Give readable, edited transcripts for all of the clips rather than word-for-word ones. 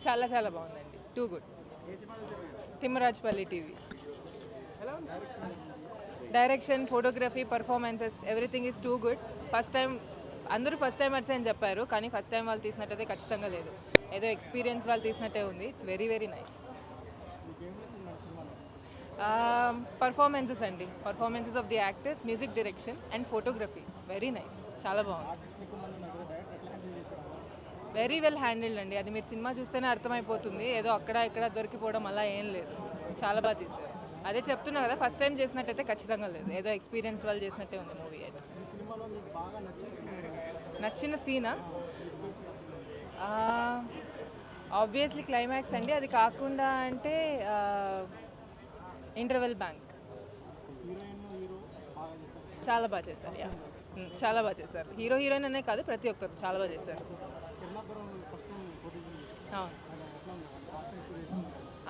చాలా చాలా బాగుందండి. Too good. Thimmarajupalli TV. Direction, photography, performances everything is too good. అందరూ ఫస్ట్ టైమర్స్ అని చెప్పారు, కానీ ఫస్ట్ టైం వాళ్ళు తీసినట్టయితే ఖచ్చితంగా లేదు. ఏదో ఎక్స్పీరియన్స్ వాళ్ళు తీసినట్టే ఉంది. It's very very nice. Performances అండి, performances of the actors, music direction and photography very nice. చాలా బాగుంది. వెరీ వెల్ హ్యాండిల్డ్ అండి. అది మీరు సినిమా చూస్తేనే అర్థమైపోతుంది. ఏదో అక్కడ ఇక్కడ దొరికిపోవడం అలా ఏం లేదు. చాలా బాగా తీశారు. అదే చెప్తున్నా కదా, ఫస్ట్ టైం చేసినట్టయితే ఖచ్చితంగా లేదు. ఏదో ఎక్స్పీరియన్స్ వాళ్ళు చేసినట్టే ఉంది మూవీ అయితే. నచ్చిన సీనా ఆబ్వియస్లీ క్లైమాక్స్ అండి. అది కాకుండా అంటే ఇంటర్వెల్ బ్యాంక్ చాలా బాగా చేశారు. చాలా బాగా చేశారు. హీరో హీరోయిన్ అనే కాదు, ప్రతి ఒక్కరు చాలా బాగా చేశారు.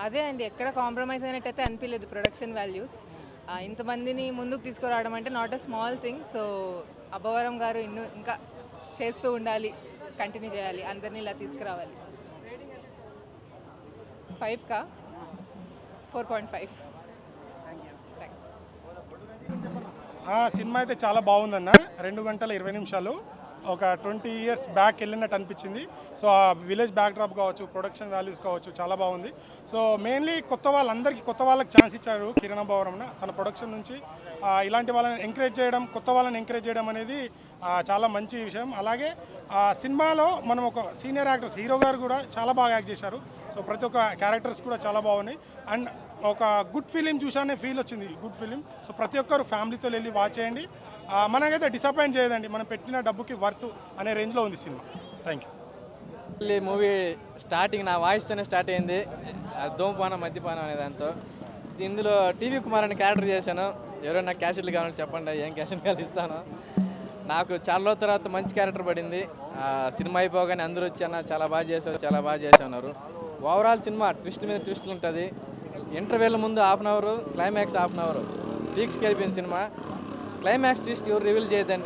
అదే అండి, ఎక్కడ కాంప్రమైజ్ అయినట్టయితే అనిపించలేదు. ప్రొడక్షన్ వాల్యూస్ ఇంతమందిని ముందుకు తీసుకురావడం అంటే not a small thing. So Abbavaram గారు ఇంకా చేస్తూ ఉండాలి, కంటిన్యూ చేయాలి, అందరినీ ఇలా తీసుకురావాలి. 5కా 4.5. థ్యాంక్స్. సినిమా అయితే చాలా బాగుందన్న. 2 గంటల 20 నిమిషాలు ఒక 20 ఇయర్స్ బ్యాక్ వెళ్ళినట్టు అనిపించింది. సో ఆ విలేజ్ బ్యాక్డ్రాప్ కావచ్చు, ప్రొడక్షన్ వాల్యూస్ కావచ్చు, చాలా బాగుంది. సో మెయిన్లీ కొత్త వాళ్ళకి ఛాన్స్ ఇచ్చారు కిరణ్ అబ్బవరం. తన ప్రొడక్షన్ నుంచి ఇలాంటి వాళ్ళని ఎంకరేజ్ చేయడం, కొత్త వాళ్ళని ఎంకరేజ్ చేయడం అనేది చాలా మంచి విషయం. అలాగే సినిమాలో మనం ఒక సీనియర్ యాక్టర్స్, హీరో గారు కూడా చాలా బాగా యాక్ట్ చేశారు. సో ప్రతి ఒక్క క్యారెక్టర్స్ కూడా చాలా బాగున్నాయి. అండ్ ఒక గుడ్ ఫిలిం చూసానే ఫీల్ వచ్చింది, గుడ్ ఫిలిం. సో ప్రతి ఒక్కరు ఫ్యామిలీతో వెళ్ళి వాచ్ చేయండి. మనకైతే డిసప్పాయింట్ చేయదండి, మనం పెట్టిన డబ్బుకి వర్త్ అనే రేంజ్లో ఉంది cinema. Thank you. Movie starting నా వాయిస్తోనే స్టార్ట్ అయింది, ధూమపానం మద్యపానం అనే దాంతో. ఇందులో టీవీ కుమార్ అని క్యారెక్టర్ చేశాను. ఎవరైనా క్యాసెట్లు కావాలంటే చెప్పండి, ఏం క్యాసెట్ కావాలి ఇస్తాను. నాకు చాలా రోజుల తర్వాత మంచి క్యారెక్టర్ పడింది. సినిమా అయిపోగానే అందరూ వచ్చి అన్న చాలా బాగా చేశారు. ఓవరాల్ సినిమా ట్విస్ట్ మీద ట్విస్ట్లు ఉంటుంది. ఇంటర్వెల్ ముందు half an hour, climax half an hour, పీక్స్కి వెళ్ళిపోయింది సినిమా. క్లైమాక్స్ ట్విస్ట్ ఎవరు రివీల్ చేయదండి.